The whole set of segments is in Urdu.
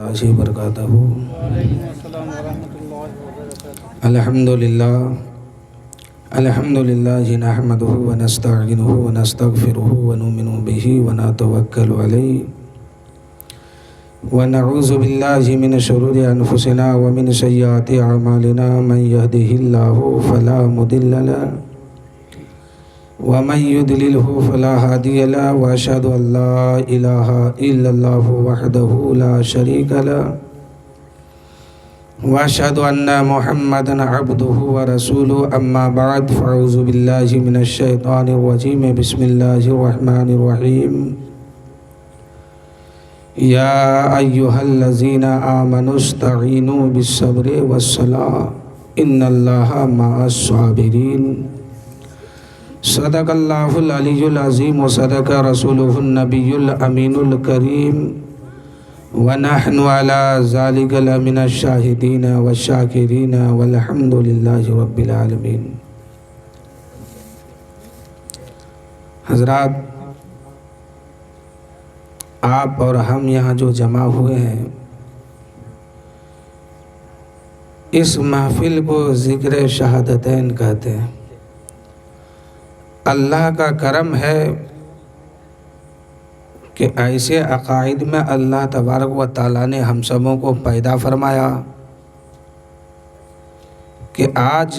وبرکاتہ۔ الحمدللہ نحمدہ ونستعینہ ونستغفرہ ونؤمن بہ ونتوکل علیہ ونعوذ باللہ من شرور انفسنا ومن سیئات اعمالنا من یہدہ اللہ فلا مضل لہ ومن يضلله فلا هادي له واشهد ان لا اله الا الله وحده لا شريك له واشهد ان محمدا عبده ورسوله اما بعد فاعوذ بالله من الشيطان الرجيم بسم الله الرحمن الرحيم يا ايها الذين امنوا استعينوا بالصبر والصلاة ان الله مع الصابرين صدق اللہ العلی العظیم وصدق رسولہ النبی الامین الکریم ونحن علی ذالک لمن الشاہدین والشاکرین والحمد للہ رب العالمین۔ حضرات، آپ اور ہم یہاں جو جمع ہوئے ہیں، اس محفل کو ذکر شہادتین کہتے ہیں۔ اللہ کا کرم ہے کہ ایسے عقائد میں اللہ تبارک و تعالیٰ نے ہم سبوں کو پیدا فرمایا کہ آج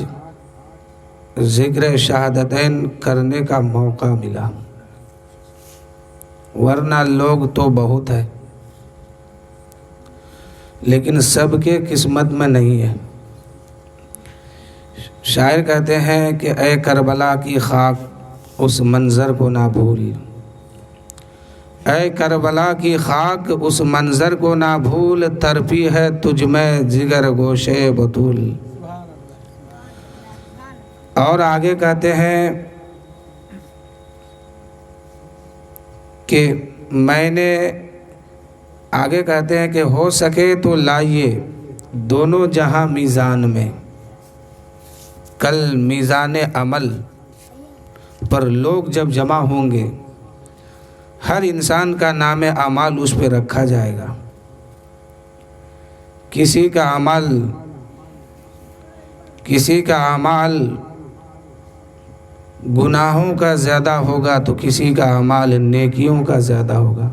ذکر شہادتین کرنے کا موقع ملا، ورنہ لوگ تو بہت ہے لیکن سب کے قسمت میں نہیں ہے۔ شاعر کہتے ہیں کہ اے کربلا کی خاک اس منظر کو نہ بھول، اے کربلا کی خاک اس منظر کو نہ بھول، ترپی ہے تجھ میں جگر گوشے بطول۔ اور آگے کہتے ہیں کہ ہو سکے تو لائیے دونوں جہاں میزان میں، کل میزان عمل پر لوگ جب جمع ہوں گے، ہر انسان کا نام اعمال اس پہ رکھا جائے گا۔ کسی کا اعمال گناہوں کا زیادہ ہوگا تو کسی کا اعمال نیکیوں کا زیادہ ہوگا۔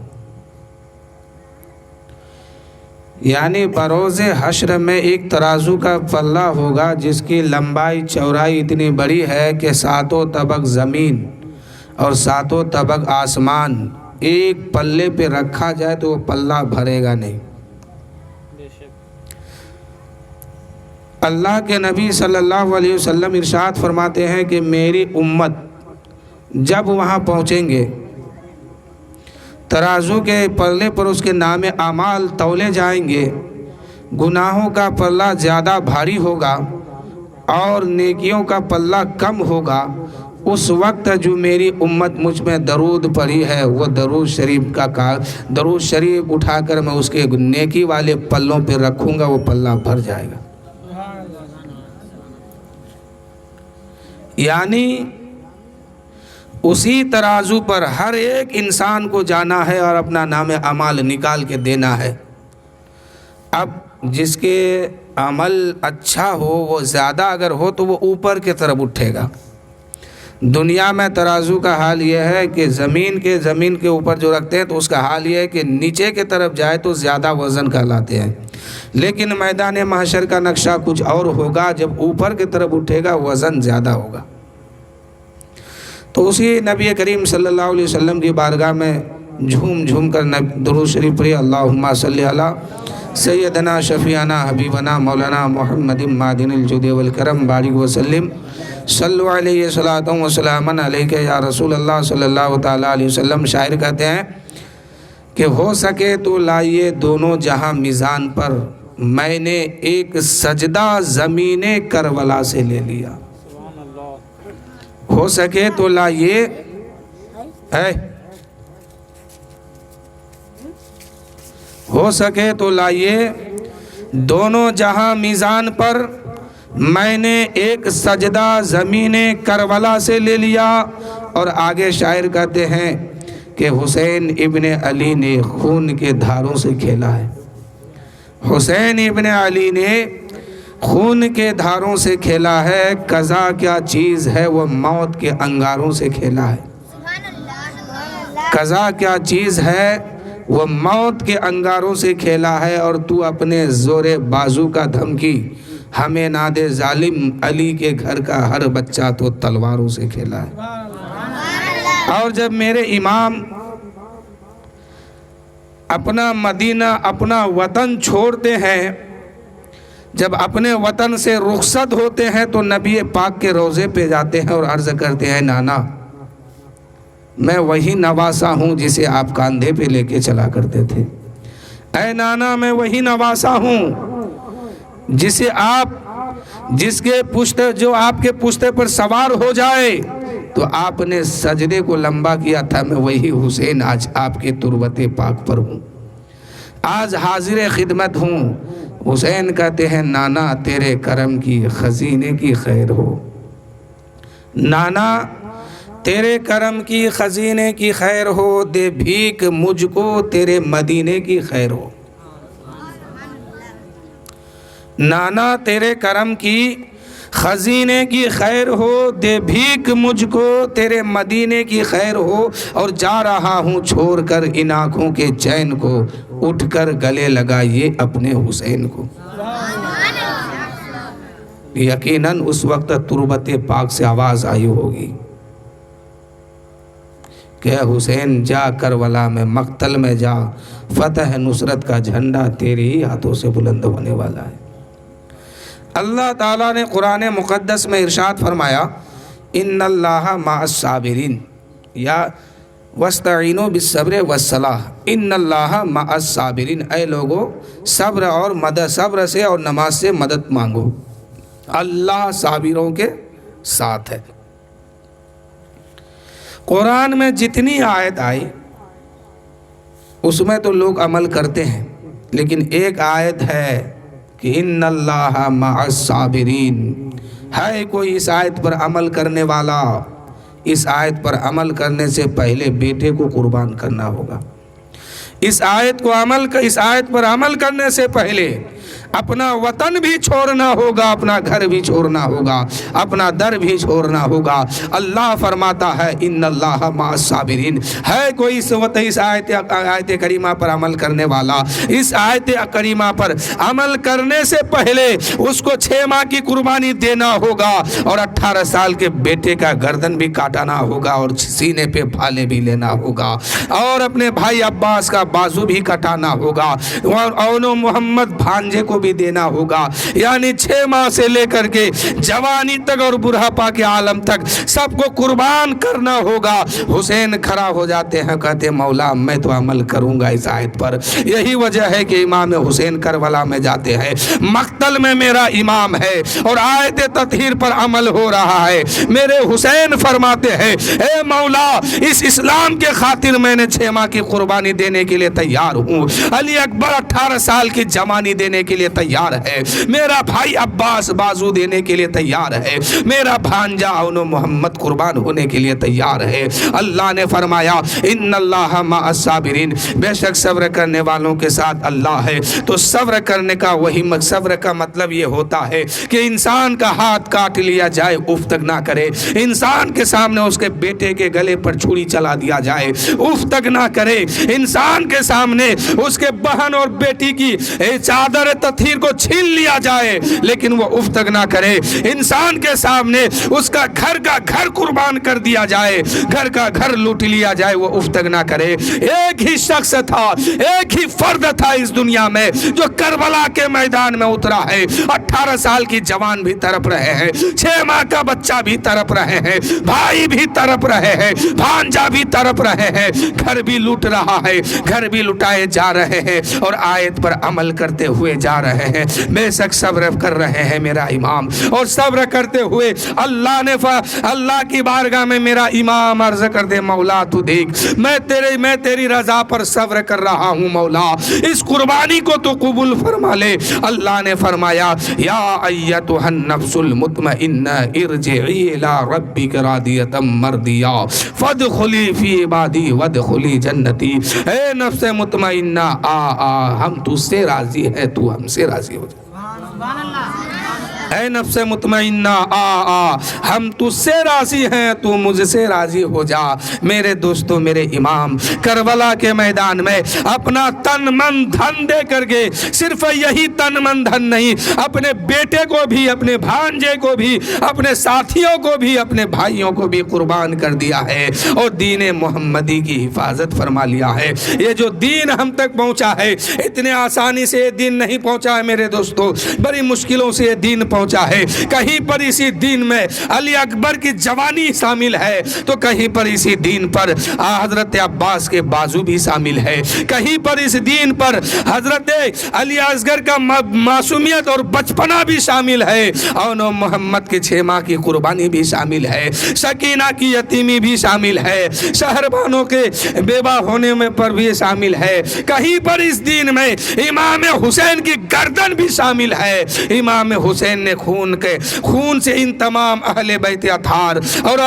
یعنی بروز حشر میں ایک ترازو کا پلہ ہوگا جس کی لمبائی چوڑائی اتنی بڑی ہے کہ 7 طبق زمین اور 7 طبق آسمان ایک پلے پہ رکھا جائے تو وہ پلہ بھرے گا نہیں۔ اللہ کے نبی صلی اللہ علیہ وسلم ارشاد فرماتے ہیں کہ میری امت جب وہاں پہنچیں گے، ترازو کے پلے پر اس کے نام اعمال تولے جائیں گے، گناہوں کا پلہ زیادہ بھاری ہوگا اور نیکیوں کا پلہ کم ہوگا۔ اس وقت جو میری امت مجھ میں درود پڑھی ہے، وہ درود شریف اٹھا کر میں اس کے نیکی والے پلوں پہ رکھوں گا، وہ پلہ بھر جائے گا۔ یعنی اسی ترازو پر ہر ایک انسان کو جانا ہے اور اپنا نام اعمال نکال کے دینا ہے۔ اب جس کے عمل اچھا ہو، وہ زیادہ اگر ہو تو وہ اوپر کی طرف اٹھے گا۔ دنیا میں ترازو کا حال یہ ہے کہ زمین کے اوپر جو رکھتے ہیں تو اس کا حال یہ ہے کہ نیچے کی طرف جائے تو زیادہ وزن کا لاتے ہیں، لیکن میدان محشر کا نقشہ کچھ اور ہوگا، جب اوپر کی طرف اٹھے گا وزن زیادہ ہوگا۔ تو اسی نبی کریم صلی اللہ علیہ وسلم کی بارگاہ میں جھوم کر درود شریف پڑھی۔ اللہم صلی علی سیدنا شفیعنا حبیبنا مولانا محمد معدن الجود والکرم بارک وسلم صلو علیہ صلاۃ و سلام علیک یا رسول اللہ صلی اللہ تعالیٰ علیہ وسلم۔ شاعر کہتے ہیں کہ ہو سکے تو لائیے دونوں جہاں میزان پر، میں نے ایک سجدہ زمین کربلا سے لے لیا۔ ہو سکے تو لائیے دونوں جہاں میزان پر، میں نے ایک سجدہ زمین کربلا سے لے لیا۔ اور آگے شاعر کہتے ہیں کہ حسین ابن علی نے خون کے دھاروں سے کھیلا ہے۔ حسین ابن علی نے خون کے دھاروں سے کھیلا ہے، قضا کیا چیز ہے وہ موت کے انگاروں سے کھیلا ہے۔ قضا کیا چیز ہے وہ موت کے انگاروں سے کھیلا ہے، اور تو اپنے زور بازو کا دھمکی ہمیں نہ دے ظالم، علی کے گھر کا ہر بچہ تو تلواروں سے کھیلا ہے۔ اور جب میرے امام اپنا مدینہ، اپنا وطن چھوڑتے ہیں، جب اپنے وطن سے رخصت ہوتے ہیں تو نبی پاک کے روضے پہ جاتے ہیں اور عرض کرتے ہیں نانا میں وہی نواسا ہوں جسے آپ کاندھے پہ لے کے چلا کرتے تھے، اے نانا میں وہی نواسا ہوں جسے جس کے پشتے جو آپ کے پشتے پر سوار ہو جائے تو آپ نے سجدے کو لمبا کیا تھا، میں وہی حسین آج آپ کے تربت پاک پر ہوں، آج حاضر خدمت ہوں۔ حسین کہتے ہیں نانا تیرے کرم کی خزینے کی خیر ہو، نانا تیرے کرم کی خزینے کی خیر ہو، دے بھیک مجھ کو تیرے مدینے کی خیر ہو۔ نانا تیرے کرم کی خزینے کی خیر ہو، دے بھیک مجھ کو تیرے مدینے کی خیر ہو، اور جا رہا ہوں چھوڑ کر ان آنکھوں کے چین کو، اٹھ کر گلے لگائیے اپنے حسین کو۔ یقیناً اس وقت تربت پاک سے آواز آئی ہوگی کہ حسین جا کربلا میں مقتل میں جا، فتح نصرت کا جھنڈا تیرے ہی ہاتھوں سے بلند ہونے والا ہے۔ اللہ تعالیٰ نے قرآن مقدس میں ارشاد فرمایا ان اللہ مع الصابرین، یا وَاسْتَعِينُوا بِالصَّبْرِ وَالصَّلَاةِ، ان اللہ مع الصابرین، اے لوگو صبر اور صبر سے اور نماز سے مدد مانگو، اللہ صابروں کے ساتھ ہے۔ قرآن میں جتنی آیت آئی اس میں تو لوگ عمل کرتے ہیں، لیکن ایک آیت ہے کہ ان اللہ مع الصابرین، ہے کوئی اس آیت پر عمل کرنے والا؟ اس آیت پر عمل کرنے سے پہلے بیٹے کو قربان کرنا ہوگا، اس آیت پر عمل کرنے سے پہلے اپنا وطن بھی چھوڑنا ہوگا، اپنا گھر بھی چھوڑنا ہوگا، اپنا در بھی چھوڑنا ہوگا۔ اللہ فرماتا ہے ان اللہ مع الصابرین، ہے کوئی اس آیت کریمہ پر عمل کرنے والا؟ اس آیت کریمہ پر عمل کرنے سے پہلے اس کو 6 ماہ کی قربانی دینا ہوگا، اور 18 سال کے بیٹے کا گردن بھی کاٹنا ہوگا، اور سینے پہ بھالے بھی لینا ہوگا، اور اپنے بھائی عباس کا بازو بھی کٹانا ہوگا، اور اونو محمد بھانجے کو بھی دینا ہوگا، یعنی 6 ماہ سے لے کر کے جوانی تک اور بڑھاپا کے عالم تک سب کو قربان کرنا ہوگا۔ حسین کھڑا ہو جاتے ہیں، کہتے ہیں مولا میں تو عمل کروں گا اس آیت پر۔ یہی وجہ ہے کہ امام حسین کربلا میں جاتے ہیں، مقتل میں میرا امام ہے اور آیت تطہیر پر عمل ہو رہا ہے، میرے حسین فرماتے ہیں اے مولا اس اسلام کے خاطر میں نے 6 ماہ کی قربانی دینے کے لیے تیار ہوں، علی اکبر 18 سال کی جوانی دینے کے لیے تیار ہے، میرا بھائی عباس بازو دینے کے لیے تیار ہے، میرا بھانجا اونو محمد قربان ہونے کے لیے تیار ہے۔ اللہ نے فرمایا ان اللہ مع الصابرین، بے شک صبر کرنے والوں کے ساتھ اللہ ہے۔ تو صبر کرنے کا صبر کا مطلب یہ ہوتا ہے کہ انسان کا ہاتھ کاٹ لیا جائے اف تک نہ کرے، انسان کے سامنے اس کے بیٹے کے گلے پر چھری چلا دیا جائے اف تک نہ کرے، انسان کے سامنے اس کے بہن اور بیٹی کی چادر تطہیر کو چھین لیا جائے لیکن وہ اف تک نہ کرے، انسان کے سامنے اس کا گھر قربان کر دیا جائے، گھر کا گھر لوٹ لیا جائے، وہ اف تک نہ کرے۔ ایک ہی شخص تھا، ایک ہی فرد تھا اس دنیا میں جو کربلا کے میدان میں اترا ہے، 18 سال کی جوان بھی تڑپ رہے ہیں، 6 ماہ کا بچہ بھی تڑپ رہے ہیں، بھائی بھی تڑپ رہے ہیں، بھانجا بھی تڑپ رہے ہیں، گھر بھی لوٹ رہا ہے، گھر بھی لٹائے جا رہے ہیں، اور آیت پر عمل کرتے ہوئے جا جا رہے ہیں، بے شک صبر کر رہے ہیں میرا امام، اور صبر کرتے ہوئے اللہ کی بارگاہ میں میرا امام عرض کر دے مولا تو دیکھ میں تیری رضا پر صبر کر رہا ہوں مولا، اس قربانی کو تو قبول فرما لے۔ اللہ نے فرمایا یا ایتھا النفس المطمئنہ ارجعی الی ربک راضیۃ مرضیہ فادخلی فی عبادی وادخلی جنتی، اے نفس مطمئنہ ہم تجھ سے راضی ہے، تو ہم سے راضی ہو جائے۔ اے نفس مطمئنہ ہم تجھ سے راضی ہیں، تو مجھ سے راضی ہو جا۔ میرے دوستو، میرے امام کربلا کے میدان میں اپنا تن من دھن دے کر کے، صرف یہی تن من دھن نہیں، اپنے بیٹے کو بھی، اپنے بھانجے کو بھی، اپنے ساتھیوں کو بھی، اپنے بھائیوں کو بھی قربان کر دیا ہے، اور دین محمدی کی حفاظت فرما لیا ہے۔ یہ جو دین ہم تک پہنچا ہے، اتنے آسانی سے یہ دین نہیں پہنچا ہے میرے دوستو، بڑی مشکلوں سے یہ دین پہنچا ہے۔ کہیں پر اسی دین میں علی اکبر کی جوانی شامل ہے، تو کہیں پر اسی دین پر حضرت عباس کے بازو بھی شامل ہے، کہیں پر اس دین پر حضرت علی اصغر کا معصومیت اور بچپنا بھی شامل ہے، اور محمد کے 6 ماہ کی قربانی بھی شامل ہے، سکینہ کی یتیمی بھی شامل ہے، شہربانوں کے بیوہ ہونے میں پر بھی شامل ہے، کہیں پر اس دین میں امام حسین کی گردن بھی شامل ہے۔ امام حسین نے خون سے ان تمام اہل بیت اطہار اور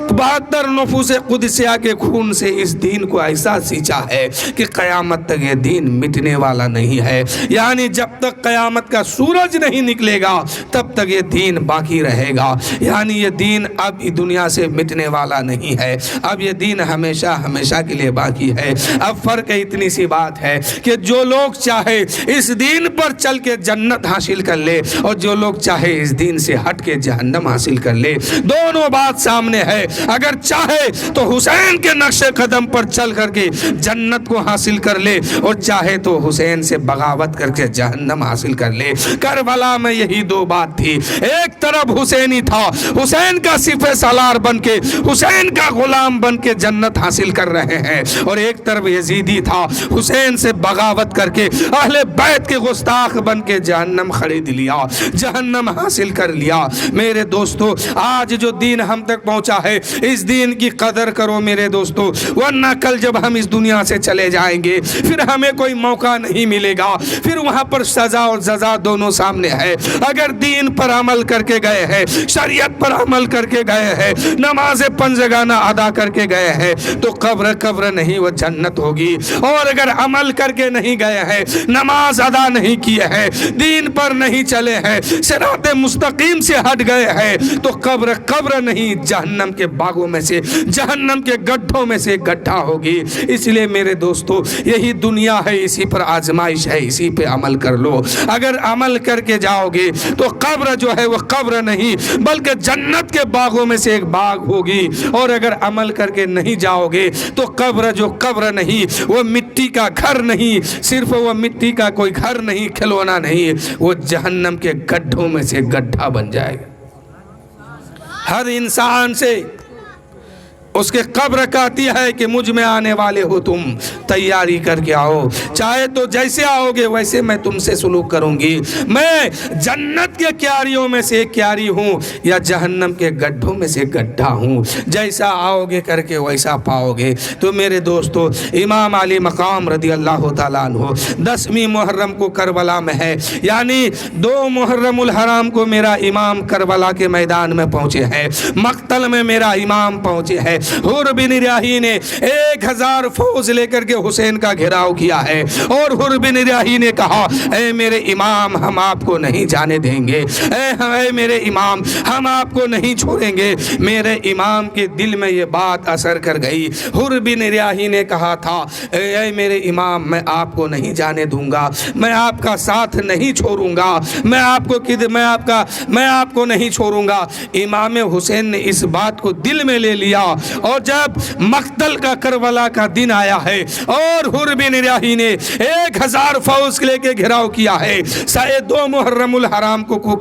72 نفوس قدسیہ کے خون سے اس دین کو ایسا سینچا ہے کہ قیامت تک یہ دین مٹنے والا نہیں ہے، یعنی جب تک قیامت کا سورج نہیں نکلے گا تب تک یہ دین باقی رہے گا، یعنی یہ دین اب دنیا سے مٹنے والا نہیں ہے، اب یہ دین ہمیشہ ہمیشہ کے لیے باقی ہے۔ اب فرق اتنی سی بات ہے کہ جو لوگ چاہے اس دین پر چل کے جنت حاصل کر لے، اور جو لوگ چاہے اس دین سے ہٹ کے جہنم حاصل کر لے، دونوں بات سامنے ہے۔ اگر چاہے تو حسین کے نقش قدم پر چل کر کے جنت کو حاصل کر لے، اور چاہے تو حسین سے بغاوت کر کے جہنم حاصل کر لے۔ کربلا میں یہی 2 بات تھی، ایک طرف حسینی تھا، حسین کا سپہ سالار بن کے، حسین کا غلام بن کے جنت حاصل کر رہے ہیں، اور ایک طرف یزیدی تھا، حسین سے بغاوت کر کے اہل بیت کے گستاخ بن کے جہنم خرید لیا، جہنم حاصل کر لیا۔ میرے دوستو، آج جو دین ہم تک پہنچا ہے، اس دین کی قدر کرو میرے دوستو، ورنہ کل جب ہم اس دنیا سے چلے جائیں گے پھر ہمیں کوئی موقع نہیں ملے گا، پھر وہاں پر سزا اور جزا دونوں سامنے ہے۔ اگر دین پر عمل کر کے گئے ہیں، شریعت پر عمل کر کے گئے ہیں، نماز پنجگانہ ادا کر کے گئے ہیں، تو قبر نہیں وہ جنت ہوگی، اور اگر عمل کر کے نہیں گئے ہیں، نماز ادا نہیں کیے ہیں، دین پر نہیں چلے ہیں، صراط مستقیم سے ہٹ گئے ہیں، تو قبر نہیں جہنم کے باغوں میں سے، جہنم کے گڈھوں میں سے گڈھا ہوگی۔ اس لیے میرے دوستو، یہی دنیا ہے، اسی پر آزمائش ہے، اسی پہ عمل کر لو۔ اگر عمل کر کے جاؤ گے تو قبر جو ہے وہ قبر نہیں بلکہ جنت کے باغوں میں سے ایک باغ ہوگی، اور اگر عمل کر کے نہیں جاؤ گے تو قبر جو قبر نہیں، وہ مٹی کا گھر نہیں، صرف وہ مٹی کا کوئی گھر نہیں، کھلونا نہیں، وہ جہنم کے گڈھوں میں سے گڈھا بن جائے گا۔ ہر انسان سے اس کے قبر کہتی ہے کہ مجھ میں آنے والے ہو تم، تیاری کر کے آؤ، چاہے تو جیسے آؤ گے ویسے میں تم سے سلوک کروں گی، میں جنت کے کیاریوں میں سے کیاری ہوں یا جہنم کے گڈھوں میں سے گڈھا ہوں، جیسا آؤ گے کر کے ویسا پاؤ گے۔ تو میرے دوستو، امام علی مقام رضی اللہ تعالیٰ عنہ 10ویں محرم کو کربلا میں ہے، یعنی 2 محرم الحرام کو میرا امام کربلا کے میدان میں پہنچے ہیں، مقتل میں میرا امام پہنچے ہیں۔ حر بن ریاحی نے 1000 فوج لے کر کے حسین کا گھیراؤ کیا ہے، اور حر بن ریاحی نے کہا اے میرے امام ہم آپ کو نہیں جانے دیں گے، اے میرے امام ہم آپ کو نہیں چھوڑیں گے۔ میرے امام کے دل میں یہ بات اثر کر گئی۔ حر بن ریاحی نے کہا تھا اے میرے امام میں آپ کو نہیں جانے دوں گا، میں آپ کا ساتھ نہیں چھوڑوں گا، میں آپ کو نہیں چھوڑوں گا۔ امام حسین نے اس بات کو دل میں لے لیا اور جب مقتل کا کربلا کا دن آیا ہے اور حر بن ریاحی نے 1000 فوج لے کے گھراؤ کیا ہے، 2 محرم الحرام کو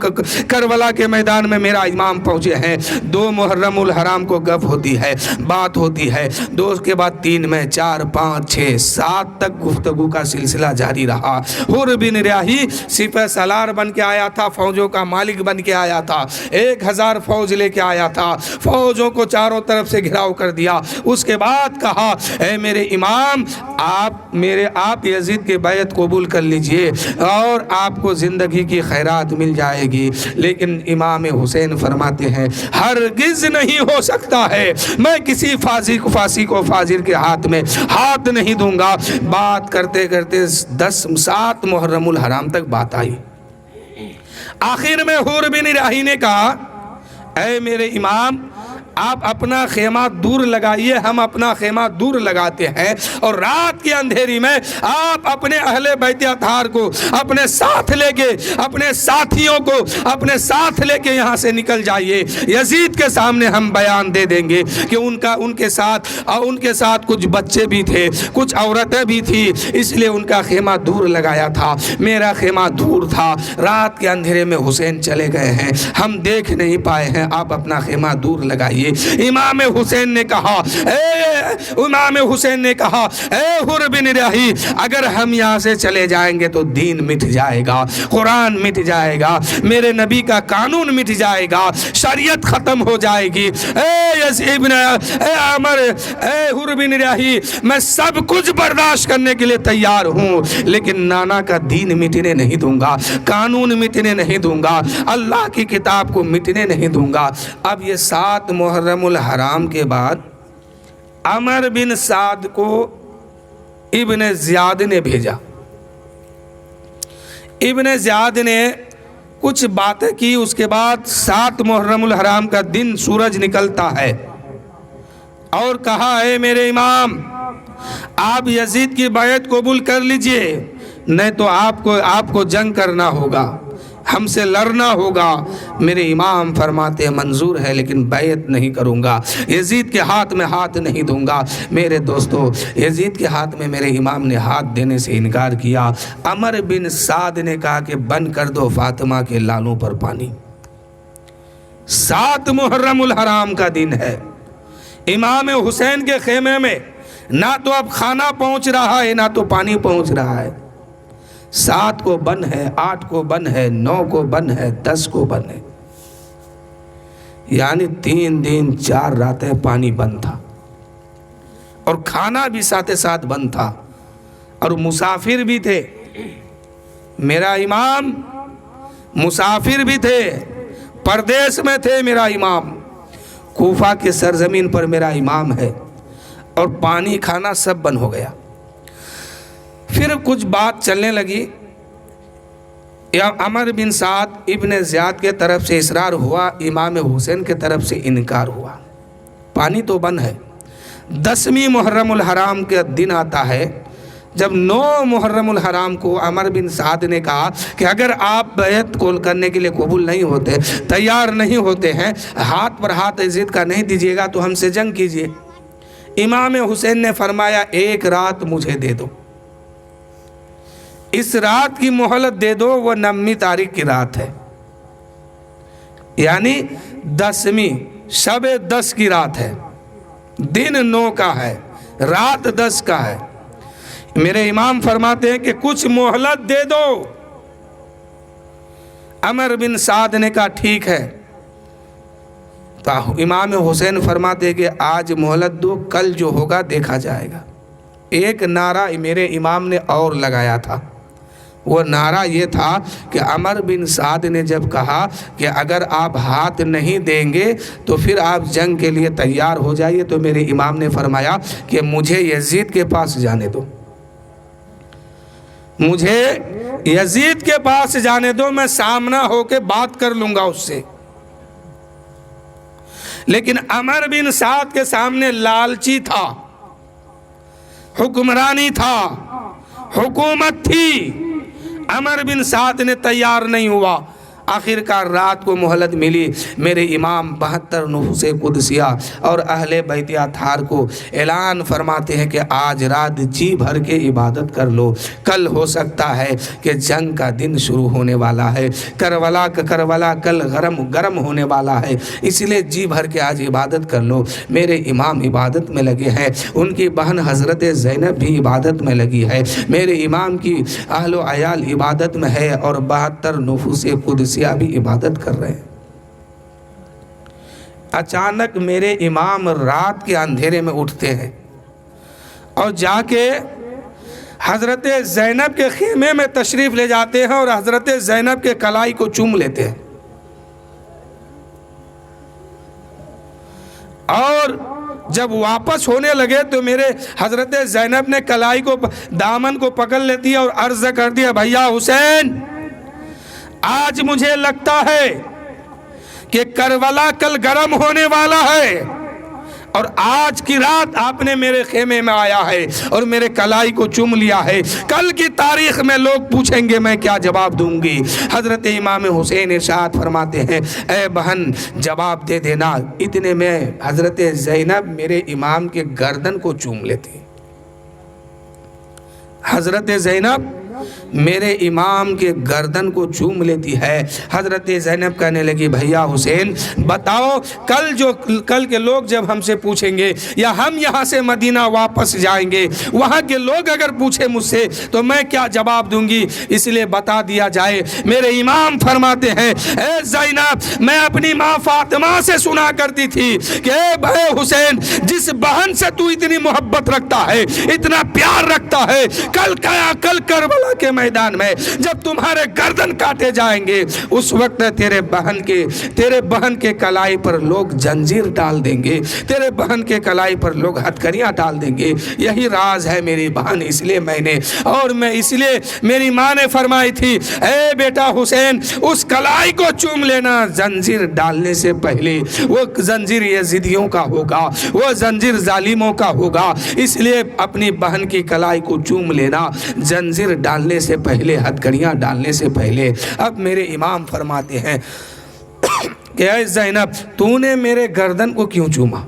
کربلا کے میدان میں میرا امام پہنچے ہیں، 2 محرم الحرام کو گپ ہوتی ہے، بات ہوتی ہے، 2 کے بعد 3 میں 4 5 6 7 تک گفتگو کا سلسلہ جاری رہا۔ حر بن ریاحی سپہ سالار بن کے آیا تھا، فوجوں کا مالک بن کے آیا تھا، 1000 فوج لے کے آیا تھا، فوجوں کو چاروں طرف سے گھراؤ کر دیا۔ اس کے بعد کہا اے میرے امام، آپ یزید کے بیعت قبول کر لیجئے اور آپ کو زندگی کی خیرات مل جائے گی۔ لیکن امام حسین فرماتے ہیں ہرگز نہیں ہو سکتا ہے، میں کسی فاسق کو فاجر کے ہاتھ میں ہاتھ نہیں دوں گا۔ بات کرتے کرتے 7 محرم الحرام تک بات آئی۔ آخر میں حر بن ریاحی نے کہا اے میرے امام، آپ اپنا خیمہ دور لگائیے، ہم اپنا خیمہ دور لگاتے ہیں، اور رات کے اندھیری میں آپ اپنے اہل بیت اطہار کو اپنے ساتھ لے کے، اپنے ساتھیوں کو اپنے ساتھ لے کے یہاں سے نکل جائیے۔ یزید کے سامنے ہم بیان دے دیں گے کہ ان کے ساتھ کچھ بچے بھی تھے، کچھ عورتیں بھی تھی، اس لیے ان کا خیمہ دور لگایا تھا، میرا خیمہ دور تھا۔ رات کے اندھیرے میں حسین چلے گئے ہیں، ہم دیکھ نہیں پائے ہیں، آپ اپنا خیمہ دور لگائیے۔ امام حسین نے کہا اے حر بن ریاحی، اگر ہم یہاں سے چلے جائیں گے تو دین مٹ جائے گا، قرآن مٹ جائے گا، میرے نبی کا قانون مٹ جائے گا، شریعت ختم ہو جائے گی۔ اے حر بن ریاحی، میں سب کچھ برداشت کرنے کے لیے تیار ہوں، لیکن نانا کا دین مٹنے نہیں دوں گا، قانون مٹنے نہیں دوں گا، اللہ کی کتاب کو مٹنے نہیں دوں گا۔ اب یہ 7 محرم الحرام کے بعد عمر بن سعد کو ابن زیاد نے بھیجا۔ ابن زیاد نے کچھ باتیں کی، اس کے بعد 7 محرم الحرام کا دن سورج نکلتا ہے، اور کہا اے میرے امام، آپ یزید کی بیعت قبول کر لیجئے، نہیں تو آپ کو جنگ کرنا ہوگا، ہم سے لڑنا ہوگا۔ میرے امام فرماتے ہیں منظور ہے، لیکن بیعت نہیں کروں گا، یزید کے ہاتھ میں ہاتھ نہیں دوں گا۔ میرے دوستو، یزید کے ہاتھ میں میرے امام نے ہاتھ دینے سے انکار کیا۔ عمر بن سعد نے کہا کہ بند کر دو فاطمہ کے لالوں پر پانی۔ 7 محرم الحرام کا دن ہے، امام حسین کے خیمے میں نہ تو اب کھانا پہنچ رہا ہے، نہ تو پانی پہنچ رہا ہے۔ 7 کو بند ہے، 8 کو بند ہے، 9 کو بند ہے، 10 کو بند ہے، یعنی 3 دن 4 راتیں پانی بند تھا، اور کھانا بھی ساتھ بند تھا، اور مسافر بھی تھے۔ میرا امام مسافر بھی تھے، پردیس میں تھے میرا امام، کوفہ کے سرزمین پر میرا امام ہے، اور پانی کھانا سب بند ہو گیا۔ پھر کچھ بات چلنے لگی، عمر بن سعد ابن زیاد کے طرف سے اصرار ہوا، امام حسین کے طرف سے انکار ہوا۔ پانی تو بند ہے۔ 10ویں محرم الحرام کے دن آتا ہے، جب 9 محرم الحرام کو عمر بن سعد نے کہا کہ اگر آپ بیعت کرنے کے لیے قبول نہیں ہوتے، تیار نہیں ہوتے ہیں، ہاتھ پر ہاتھ یزید کا نہیں دیجیے گا تو ہم سے جنگ کیجیے۔ امام حسین نے فرمایا 1 رات مجھے دے دو، اس رات کی مہلت دے دو، وہ 9ویں تاریخ کی رات ہے، یعنی 10ویں شب 10 کی رات ہے، دن 9 کا ہے، رات 10 کا ہے۔ میرے امام فرماتے ہیں کہ کچھ مہلت دے دو۔ عمر بن سعد نے کہا ٹھیک ہے۔ تو امام حسین فرماتے ہیں کہ آج مہلت دو، کل جو ہوگا دیکھا جائے گا۔ ایک نعرہ میرے امام نے اور لگایا تھا، وہ نعرہ یہ تھا کہ عمر بن سعد نے جب کہا کہ اگر آپ ہاتھ نہیں دیں گے تو پھر آپ جنگ کے لیے تیار ہو جائیے، تو میرے امام نے فرمایا کہ مجھے یزید کے پاس جانے دو، مجھے یزید کے پاس جانے دو، میں سامنا ہو کے بات کر لوں گا اس سے۔ لیکن عمر بن سعد کے سامنے لالچی تھا، حکمرانی تھا، حکومت تھی۔ عمر بن سعد نے تیار نہیں ہوا۔ آخرکار رات کو مہلت ملی، میرے امام 72 نفوس قدسیہ اور اہل بیت اطہار کو اعلان فرماتے ہیں کہ آج رات جی بھر کے عبادت کر لو، کل ہو سکتا ہے کہ جنگ کا دن شروع ہونے والا ہے، کربلا کل گرم ہونے والا ہے، اس لیے جی بھر کے آج عبادت کر لو۔ میرے امام عبادت میں لگے ہیں، ان کی بہن حضرت زینب بھی عبادت میں لگی ہے، میرے امام کی اہل و عیال عبادت میں ہے، اور 72 نفوس قدسیہ بھی عبادت کر رہے ہیں۔ اچانک میرے امام رات کے اندھیرے میں اٹھتے ہیں اور جا کے حضرت زینب کے خیمے میں تشریف لے جاتے ہیں اور حضرت زینب کے کلائی کو چوم لیتے ہیں، اور جب واپس ہونے لگے تو میرے حضرت زینب نے کلائی کو دامن کو پکڑ لیتی ہے اور عرض کر دیا، بھیا حسین، آج مجھے لگتا ہے کہ کربلا کل گرم ہونے والا ہے، اور آج کی رات آپ نے میرے خیمے میں آیا ہے اور میرے کلائی کو چوم لیا ہے، کل کی تاریخ میں لوگ پوچھیں گے میں کیا جواب دوں گی؟ حضرت امام حسین ارشاد فرماتے ہیں، اے بہن جواب دے دینا۔ اتنے میں حضرت زینب میرے امام کے گردن کو چوم لیتی، حضرت زینب میرے امام کے گردن کو چوم لیتی ہے۔ حضرت زینب کہنے لگی، بھیا حسین بتاؤ، کل کے لوگ جب ہم سے پوچھیں گے یا ہم یہاں سے مدینہ واپس جائیں گے، وہاں کے لوگ اگر پوچھیں مجھ سے تو میں کیا جواب دوں گی؟ اس لیے بتا دیا جائے۔ میرے امام فرماتے ہیں، اے زینب، میں اپنی ماں فاطمہ سے سنا کرتی تھی کہ اے بھائی حسین، جس بہن سے تو اتنی محبت رکھتا ہے، اتنا پیار رکھتا ہے، کل کربلا کے میدان میں جب تمہارے گردن کاٹے جائیں گے، اس وقت تیرے بہن کے کلائی پر لوگ زنجیر ڈال دیں گے، تیرے بہن کے کلائی پر لوگ ہتھکڑیاں ڈال دیں گے۔ یہی راز ہے میری بہن، اس لیے میری ماں نے فرمائی تھی، اے بیٹا حسین، اس کلائی کو چوم لینا، زنجیر ڈالنے سے پہلے وہ زنجیر یزیدیوں کا ہوگا، وہ زنجیر ظالموں کا ہوگا، اس لیے اپنی بہن کی کلائی کو چوم لینا، زنجیر ڈالنے سے پہلے، ہتھکڑیاں ڈالنے سے پہلے۔ اب میرے امام فرماتے ہیں کہ اے زینب، تو نے میرے گردن کو کیوں چوما؟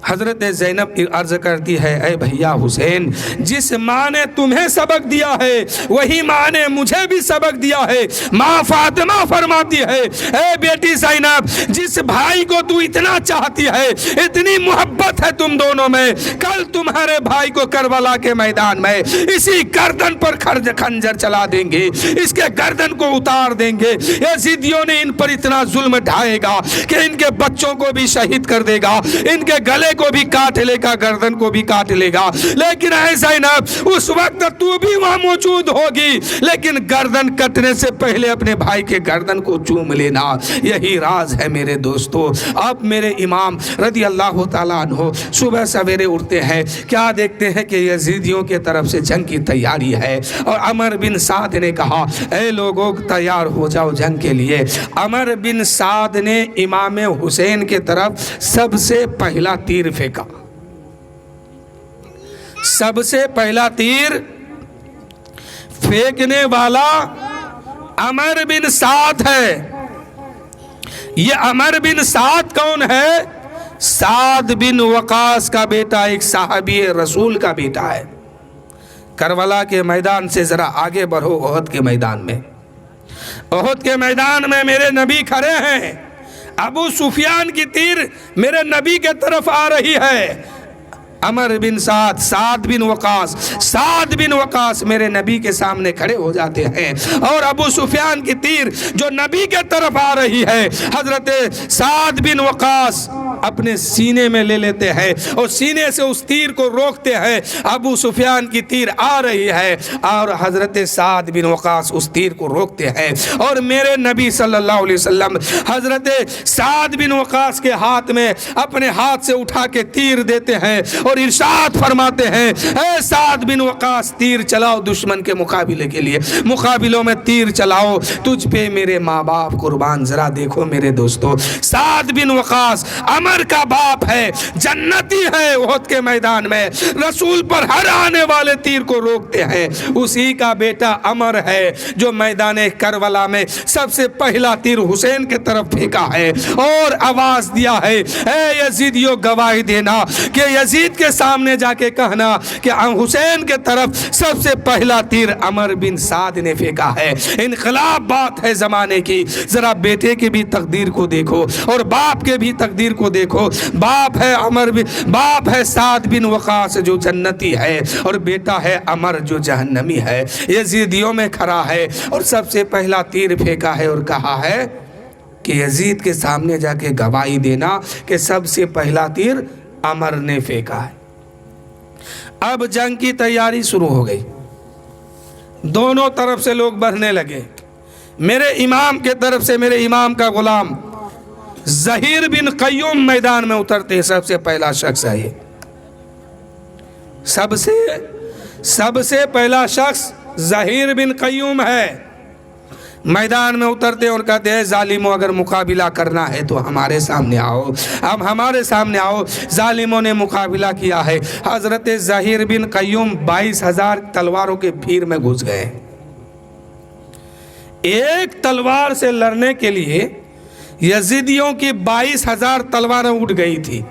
حضرت زینب عرض کرتی ہے، اے بھیا حسین، جس ماں نے تمہیں سبق دیا ہے وہی ماں نے مجھے بھی سبق دیا ہے۔ ماں فاطمہ فرماتی ہے، اے بیٹی زینب، جس بھائی کو تو اتنا چاہتی ہے، اتنی محبت ہے تم دونوں میں، کل تمہارے بھائی کو کربلا کے میدان میں اسی گردن پر خنجر چلا دیں گے، اس کے گردن کو اتار دیں گے۔ یزیدیوں نے ان پر اتنا ظلم ڈھائے گا کہ ان کے بچوں کو بھی شہید کر دے گا، ان کے گلے کو بھی کاٹ لے گا، گردن کو بھی کاٹ لے گا۔ لیکن اے زینب، اس وقت تو بھی وہاں موجود ہوگی، لیکن گردن کٹنے سے پہلے اپنے بھائی کے گردن کو چوم لینا۔ یہی راز ہے میرے دوستو۔ اب میرے امام رضی اللہ تعالیٰ عنہ صبح سویرے اٹھتے ہیں، کیا دیکھتے ہیں کہ یزیدیوں کے طرف سے جنگ کی تیاری ہے، اور عمر بن سعد نے کہا، اے لوگوں تیار ہو جاؤ جنگ کے لیے۔ عمر بن سعد نے امام حسین کے طرف سب سے پہلا تیر پھینکا، سب سے پہلا تیر پھینکنے والا عمر بن سعد ہے۔ یہ عمر بن سعد کون ہے؟ سعد بن وقاص کا بیٹا، ایک صحابی رسول کا بیٹا ہے۔ کربلا کے میدان سے ذرا آگے بڑھو، احد کے میدان میں، احد کے میدان میں میرے نبی کھڑے ہیں، ابو سفیان کی تیر میرے نبی کے طرف آ رہی ہے۔ عمر بن سعد، سعد بن وقاص میرے نبی کے سامنے کھڑے ہو جاتے ہیں، اور ابو سفیان کی تیر جو نبی کے طرف آ رہی ہے، حضرت سعد بن وقاص اپنے سینے میں لے لیتے ہیں اور سینے سے اس تیر کو روکتے ہیں۔ ابو سفیان کی تیر آ رہی ہے اور حضرت سعد بن وقاص اس تیر کو روکتے ہیں، اور میرے نبی صلی اللہ علیہ وسلم حضرت سعد بن وقاص کے ہاتھ میں اپنے ہاتھ سے اٹھا کے تیر دیتے ہیں اور ارشاد فرماتے ہیں اے سعد بن وقاص تیر چلاؤ دشمن کے مقابلے کے لیے، مقابلوں میں تیر چلاؤ، تجھ پہ میرے ماں باپ قربان۔ ذرا دیکھو میرے دوستو، سعد بن وقاص عمر کا باپ ہے، جنتی ہے، احد کے میدان میں رسول پر ہر آنے والے تیر کو روکتے ہیں، اسی کا بیٹا عمر ہے جو میدان کربلا میں سب سے پہلا تیر حسین کے طرف پھینکا ہے اور آواز دیا ہے اے یزیدیو گواہی دینا کہ یزید کے سامنے جا کے کہنا کہ حسین کے طرف سب سے پہلا تیر عمر بن سعد نے پھینکا ہے۔ انقلاب بات ہے زمانے کی، ذرا بیٹے کی بھی تقدیر کو دیکھو اور باپ کے بھی تقدیر کو دیکھو، باپ ہے سعد بن وقاص جو جنتی ہے اور بیٹا ہے عمر جو جہنمی ہے، یزیدیوں میں کھڑا ہے اور سب سے پہلا تیر پھینکا ہے اور کہا ہے کہ یزید کے سامنے جا کے گواہی دینا کہ سب سے پہلا تیر عمر نے پھینکا ہے۔ اب جنگ کی تیاری شروع ہو گئی، دونوں طرف سے لوگ بڑھنے لگے۔ میرے امام کے طرف سے میرے امام کا غلام زہیر بن قیوم میدان میں اترتے، سب سے پہلا شخص ہے یہ، سب سے پہلا شخص زہیر بن قیوم ہے۔ میدان میں اترتے اور کہتے ہیں ظالموں اگر مقابلہ کرنا ہے تو ہمارے سامنے آؤ، اب ہمارے سامنے آؤ۔ ظالموں نے مقابلہ کیا ہے، حضرت زہیر بن قیوم 22,000 تلواروں کے بھیڑ میں گھس گئے۔ ایک تلوار سے لڑنے کے لیے یزیدیوں کی 22,000 تلواریں اٹھ گئی تھی۔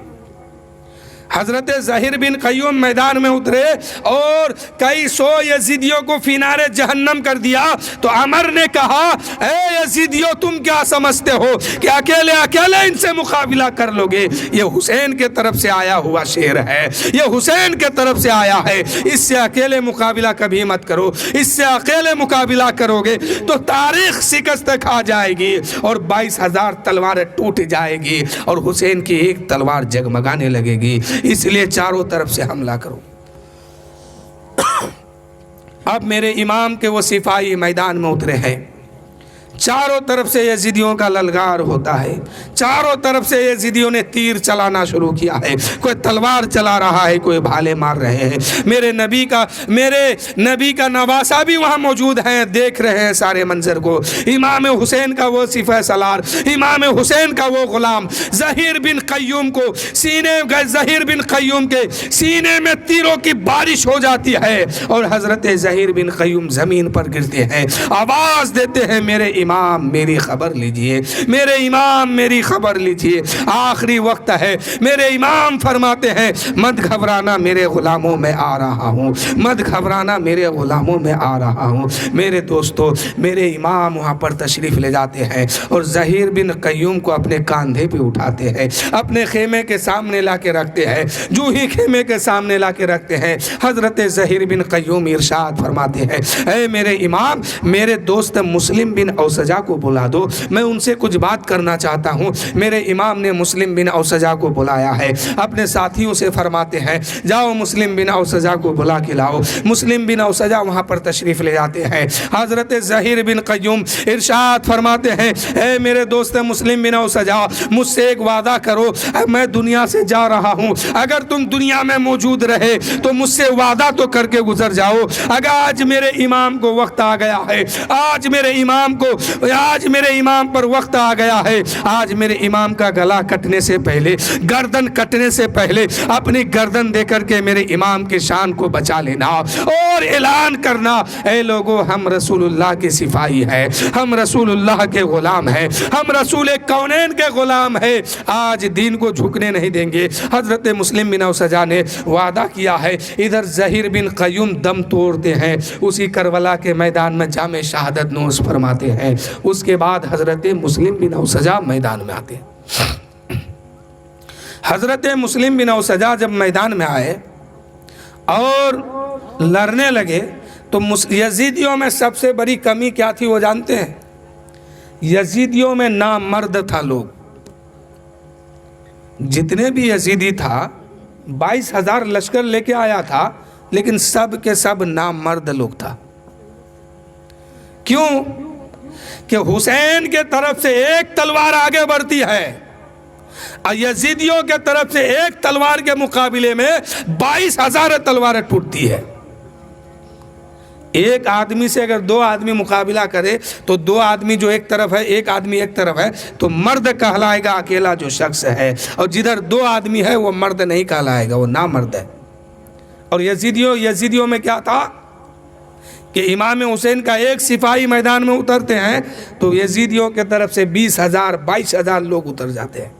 حضرت زہیر بن قیوم میدان میں اترے اور کئی سو یزیدیوں کو فینار جہنم کر دیا تو عمر نے کہا اے یزیدیوں تم کیا سمجھتے ہو کہ اکیلے ان سے مقابلہ کر لو گے؟ یہ حسین کے طرف سے آیا ہوا شیر ہے، یہ حسین کے طرف سے آیا ہے، اس سے اکیلے مقابلہ کبھی مت کرو، اس سے اکیلے مقابلہ کرو گے تو تاریخ شکست کھا جائے گی اور 22,000 تلواریں ٹوٹ جائے گی اور حسین کی ایک تلوار جگمگانے لگے گی، اس لیے چاروں طرف سے حملہ کرو۔ اب میرے امام کے وہ سپاہی میدان میں اترے ہیں، چاروں طرف سے یزیدیوں کا للکار ہوتا ہے، چاروں طرف سے یزیدیوں نے تیر چلانا شروع کیا ہے، کوئی تلوار چلا رہا ہے، کوئی بھالے مار رہے ہیں۔ میرے نبی کا نواسہ بھی وہاں موجود ہیں، دیکھ رہے ہیں سارے منظر کو۔ امام حسین کا وہ سپہ سالار، امام حسین کا وہ غلام زہیر بن قیوم کے سینے میں تیروں کی بارش ہو جاتی ہے اور حضرت زہیر بن قیوم زمین پر گرتے ہیں، آواز دیتے ہیں میرے امام میری خبر لیجئے، میرے امام میری خبر لیجئے، آخری وقت ہے۔ میرے امام فرماتے ہیں مت گھبرانا میرے غلاموں میں آ رہا ہوں، مت گھبرانا میرے غلاموں میں آ رہا ہوں۔ میرے دوستو، میرے امام وہاں پر تشریف لے جاتے ہیں اور زہیر بن قیوم کو اپنے کاندھے پہ اٹھاتے ہیں، اپنے خیمے کے سامنے لا کے رکھتے ہیں۔ جو ہی خیمے کے سامنے لا کے رکھتے ہیں، حضرت زہیر بن قیوم ارشاد فرماتے ہیں اے میرے امام، میرے دوست مسلم بن اوسجا کو بلا دو، میں ان سے کچھ بات کرنا چاہتا ہوں۔ میرے امام نے مسلم بن اوسجا کو بلایا ہے، اپنے ساتھیوں سے فرماتے ہیں جاؤ مسلم بن اوسجا کو بلا کے لاؤ۔ مسلم بن اوسجا وہاں پر تشریف لے جاتے ہیں۔ حضرت زہیر بن قیوم ارشاد فرماتے ہیں اے میرے دوست مسلم بن اوسجا، مجھ سے ایک وعدہ کرو، میں دنیا سے جا رہا ہوں، اگر تم دنیا میں موجود رہے تو مجھ سے وعدہ تو کر کے گزر جاؤ۔ اگر آج میرے امام کو وقت آ گیا ہے، آج میرے امام پر وقت آ گیا ہے، آج میرے امام کا گلا کٹنے سے پہلے، گردن کٹنے سے پہلے اپنی گردن دے کر کے میرے امام کے شان کو بچا لینا اور اعلان کرنا اے لوگو ہم رسول اللہ کے سپاہی ہیں، ہم رسول اللہ کے غلام ہیں، ہم رسول کونین کے غلام ہیں، آج دین کو جھکنے نہیں دیں گے۔ حضرت مسلم بن اوسجا نے وعدہ کیا ہے۔ ادھر زہیر بن قیوم دم توڑتے ہیں، اسی کربلا کے میدان میں جام شہادت نوش فرماتے ہیں۔ اس کے بعد حضرت مسلم بن اوسجا میدان میں آتے ہیں۔ حضرت مسلم بن اوسجا جب میدان میں آئے اور لڑنے لگے تو یزیدیوں میں سب سے بڑی کمی کیا تھی وہ جانتے ہیں؟ یزیدیوں میں نامرد تھا لوگ، جتنے بھی یزیدی تھا 22,000 لشکر لے کے آیا تھا لیکن سب کے سب نامرد لوگ تھا۔ کیوں کہ حسین کے طرف سے ایک تلوار آگے بڑھتی ہے اور یزیدیوں کے طرف سے ایک تلوار کے مقابلے میں 22,000 تلواریں ٹوٹتی ہے۔ ایک آدمی سے اگر 2 آدمی مقابلہ کرے تو 2 آدمی جو ایک طرف ہے، ایک آدمی ایک طرف ہے، تو مرد کہلائے گا اکیلا جو شخص ہے، اور جدھر 2 آدمی ہے وہ مرد نہیں کہلائے گا، وہ نامرد ہے۔ اور یزیدیوں میں کیا تھا کہ امام حسین کا ایک سپاہی میدان میں اترتے ہیں تو یزیدیوں کے طرف سے 20,000 22,000 لوگ اتر جاتے ہیں۔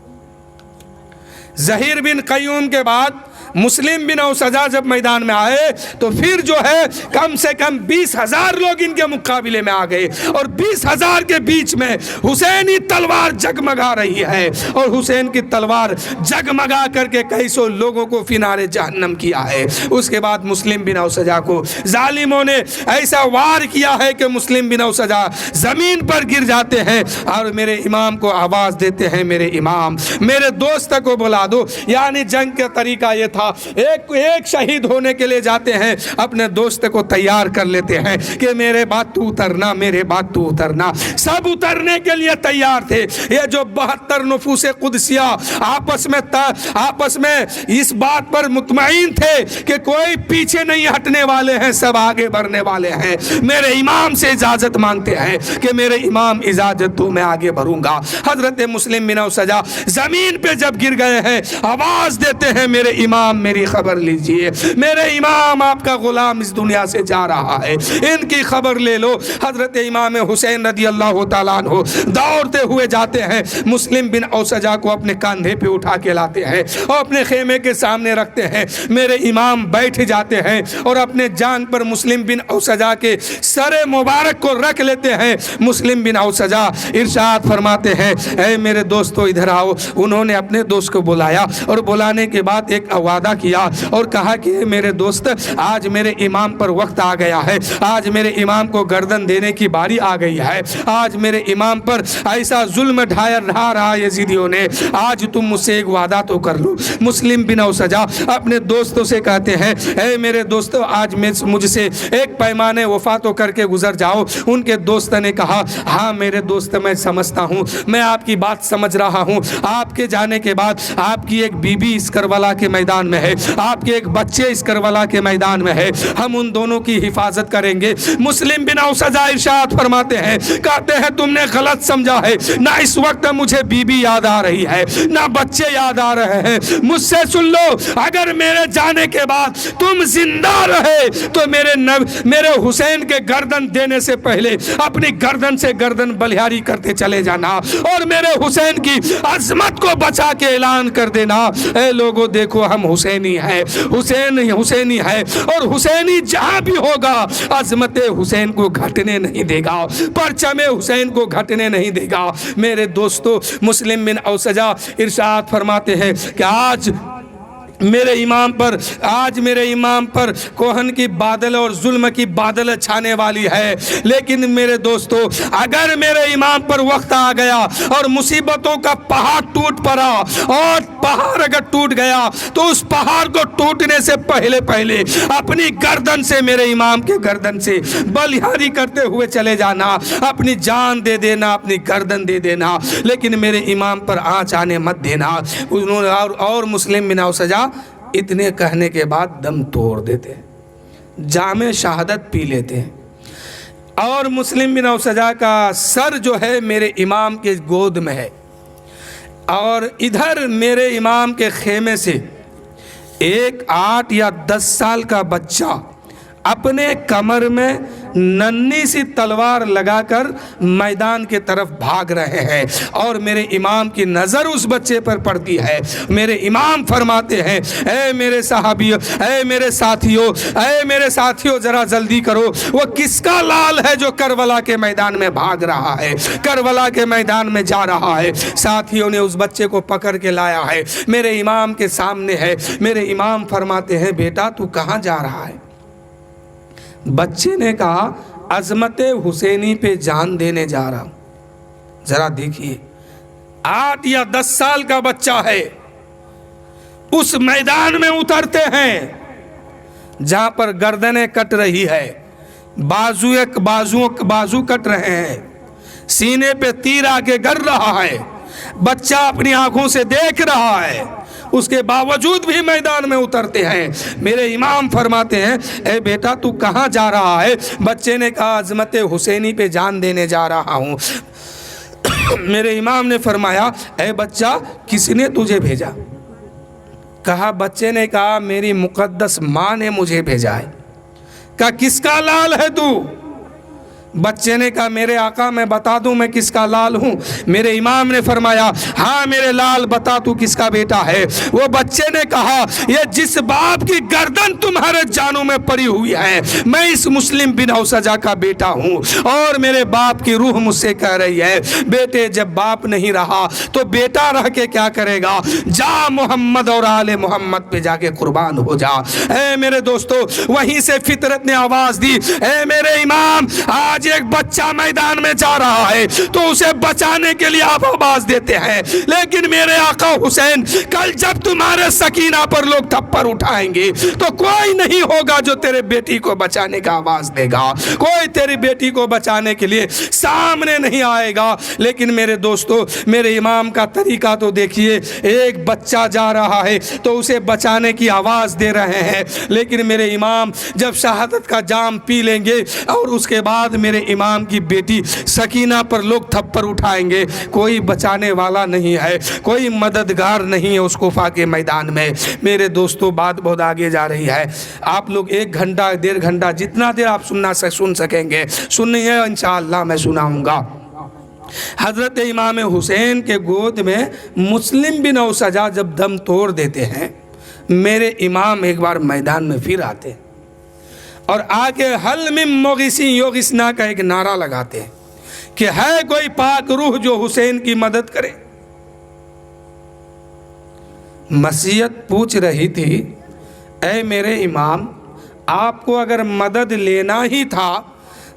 زہیر بن قیوم کے بعد مسلم بن اوسجا جب میدان میں آئے تو پھر جو ہے کم سے کم 20,000 لوگ ان کے مقابلے میں آ گئے، اور 20,000 کے بیچ میں حسینی تلوار جگمگا رہی ہے، اور حسین کی تلوار جگمگا کر کے کئی سو لوگوں کو فنار جہنم کیا ہے۔ اس کے بعد مسلم بن اوسجا کو ظالموں نے ایسا وار کیا ہے کہ مسلم بن اوسجا زمین پر گر جاتے ہیں، اور میرے امام کو آواز دیتے ہیں، میرے امام میرے دوست کو بلا دو۔ یعنی جنگ کا طریقہ یہ تھا، ایک شہید ہونے کے لیے جاتے ہیں، اپنے دوست کو تیار کر لیتے ہیں کہ میرے بعد تو اترنا، میرے بعد تو اترنا۔ سب اترنے کے لیے تیار تھے۔ یہ جو 72 نفوس قدسیہ آپس میں اس بات پر مطمئن تھے کہ کوئی پیچھے نہیں ہٹنے والے ہیں، سب آگے بڑھنے والے ہیں۔ میرے امام سے اجازت مانگتے ہیں کہ میرے امام اجازت دو، میں آگے بڑھوں گا۔ حضرت مسلم بن اوسجا زمین پہ جب گر گئے ہیں آواز دیتے ہیں، میرے امام میری خبر لیجئے، میرے امام آپ کا غلام اس دنیا سے جا رہا ہے، ان کی خبر لے لو۔ حضرت امام حسین رضی اللہ تعالیٰ عنہ دوڑتے ہوئے جاتے ہیں، مسلم بن اوسجا کو اپنے کاندھے پہ اٹھا کے لاتے ہیں اور اپنے خیمے کے سامنے رکھتے ہیں۔ میرے امام بیٹھ جاتے ہیں اور اپنے جان پر مسلم بن اوسجا کے سر مبارک کو رکھ لیتے ہیں۔ مسلم بن اوسجا ارشاد فرماتے ہیں، اے میرے دوستو ادھر آؤ۔ انہوں نے اپنے دوست کو بلایا اور بلانے کے بعد ایک وعدہ کیا اور کہا کہ میرے دوست آج میرے امام پر وقت آ گیا ہے، آج میرے امام کو گردن دینے کی باری آ گئی ہے، آج میرے امام پر ایسا ظلم ڈھا رہا یزیدیوں نے، آج تم مجھ سے ایک وعدہ تو کر لو۔ مسلم بن اوسجا اپنے دوستوں سے کہتے ہیں، اے میرے دوستو آج مجھ سے ایک پیمانے وفا تو کر کے گزر جاؤ۔ ان کے دوست نے کہا، ہاں میرے دوست میں سمجھتا ہوں، میں آپ کی بات سمجھ رہا ہوں۔ آپ کے جانے کے بعد آپ کی ایک بی بی اس کربلا کے میدان میں ہے، آپ کے ایک بچے اس کربلا کے میدان میں ہے، ہم ان دونوں کی حفاظت کریں گے۔ مسلم بن اوسجا ارشاد فرماتے ہیں، کہتے ہیں تم نے غلط سمجھا ہے، نہ اس وقت مجھے بی بی یاد آ رہی ہے، نہ بچے یاد آ رہے ہیں۔ مجھ سے سن لو، اگر میرے جانے کے بعد تم زندہ رہے تو میرے حسین کے گردن دینے سے پہلے اپنی گردن سے گردن بلیاری کرتے چلے جانا اور میرے حسین کی عظمت کو بچا کے اعلان کر دینا، اے لوگوں دیکھو ہم حسینی ہیں، حسینی ہے، اور حسینی جہاں بھی ہوگا عظمت حسین کو گھٹنے نہیں دے گا، پرچم حسین کو گھٹنے نہیں دے گا۔ میرے دوستو مسلم بن اوسجا ارشاد فرماتے ہیں کہ آج میرے امام پر کوہن کی بادل اور ظلم کی بادل چھانے والی ہے، لیکن میرے دوستو اگر میرے امام پر وقت آ گیا اور مصیبتوں کا پہاڑ ٹوٹ پڑا، اور پہاڑ اگر ٹوٹ گیا تو اس پہاڑ کو ٹوٹنے سے پہلے اپنی گردن سے میرے امام کے گردن سے بلیاری کرتے ہوئے چلے جانا، اپنی جان دے دینا، اپنی گردن دے دینا، لیکن میرے امام پر آنچ آنے مت دینا۔ اور مسلم بن اوسجا اتنے کہنے کے بعد دم توڑ دیتے ہیں، جام شہادت پی لیتے ہیں، اور مسلم بن اوسجا کا سر جو ہے میرے امام کے گود میں ہے، اور ادھر میرے امام کے خیمے سے ایک 8 یا 10 سال کا بچہ اپنے کمر میں ننھی سی تلوار لگا کر میدان کے طرف بھاگ رہے ہیں، اور میرے امام کی نظر اس بچے پر پڑتی ہے۔ میرے امام فرماتے ہیں، اے میرے صحابیوں، اے میرے ساتھیوں ذرا جلدی کرو، وہ کس کا لال ہے جو کربلا کے میدان میں بھاگ رہا ہے، کربلا کے میدان میں جا رہا ہے۔ ساتھیوں نے اس بچے کو پکڑ کے لایا ہے، میرے امام کے سامنے ہے۔ میرے امام فرماتے ہیں، بیٹا تو کہاں جا رہا ہے؟ بچے نے کہا، عظمت حسینی پہ جان دینے جا رہا ہوں۔ ذرا دیکھیے 8 یا 10 سال کا بچہ ہے، اس میدان میں اترتے ہیں جہاں پر گردنیں کٹ رہی ہے، بازو کٹ رہے ہیں، سینے پہ تیر آ کے گر رہا ہے، بچہ اپنی آنکھوں سے دیکھ رہا ہے، اس کے باوجود بھی میدان میں اترتے ہیں۔ میرے امام فرماتے ہیں اے بیٹا تو کہاں جا رہا ہے؟ بچے نے کہا عظمت حسینی پہ جان دینے جا رہا ہوں۔ میرے امام نے فرمایا اے بچہ کس نے تجھے بھیجا؟ کہا بچے نے کہا میری مقدس ماں نے مجھے بھیجا ہے۔ کہا کس کا لال ہے تو؟ بچے نے کہا میرے آقا میں بتا دوں میں کس کا لال ہوں؟ میرے امام نے فرمایا ہاں میرے لال بتا تو کس کا بیٹا ہے؟ وہ بچے نے کہا یہ جس باپ کی گردن تمہارے جانوں میں پڑی ہوئی ہے میں اس مسلم بن اوسجا کا بیٹا ہوں، اور میرے باپ کی روح مجھ سے کہہ رہی ہے بیٹے جب باپ نہیں رہا تو بیٹا رہ کے کیا کرے گا؟ جا محمد اور آل محمد پہ جا کے قربان ہو جا۔ اے میرے دوستو وہیں سے فطرت نے آواز دی اے میرے امام آج ایک بچہ میدان میں جا رہا ہے تو اسے بچانے کے لیے آپ آواز دیتے ہیں، لیکن میرے آقا حسین کل جب تمہارے سکینہ پر لوگ تھپڑ اٹھائیں گے تو کوئی نہیں ہوگا جو تیرے بیٹی کو بچانے کا آواز دے گا، کوئی تیری بیٹی کو بچانے کے لیے سامنے نہیں آئے گا۔ لیکن میرے دوستو میرے امام کا طریقہ تو دیکھیے، ایک بچہ جا رہا ہے تو اسے بچانے کی آواز دے رہے ہیں، لیکن میرے امام جب شہادت کا جام پی لیں گے اور اس کے بعد میرے امام کی بیٹی سکینہ پر لوگ تھپڑ اٹھائیں گے، کوئی بچانے والا نہیں ہے، کوئی مددگار نہیں ہے اس کوفہ کے میدان میں۔ میرے دوستو بات بہت آگے جا رہی ہے، آپ لوگ 1 گھنٹہ 1.5 گھنٹہ جتنا دیر آپ سن سکیں گے سنیے، انشاءاللہ میں سناؤں گا۔ حضرت امام حسین کے گود میں مسلم بن اوسجا جب دم توڑ دیتے ہیں، میرے امام ایک بار میدان میں پھر آتے ہیں اور آگے حل من مغیثی یغثنا کا ایک نعرہ لگاتے ہیں کہ ہے کوئی پاک روح جو حسین کی مدد کرے۔ مسیحیت پوچھ رہی تھی اے میرے امام آپ کو اگر مدد لینا ہی تھا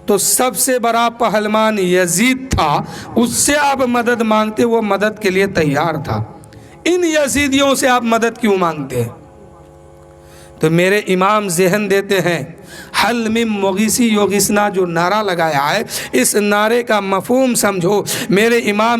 تو سب سے بڑا پہلوان یزید تھا، اس سے آپ مدد مانگتے، وہ مدد کے لیے تیار تھا، ان یزیدیوں سے آپ مدد کیوں مانگتے ہیں؟ تو میرے امام ذہن دیتے ہیں حل من مغیثی یغثنا جو نعرہ لگایا ہے اس نعرے کا مفہوم سمجھو۔ میرے امام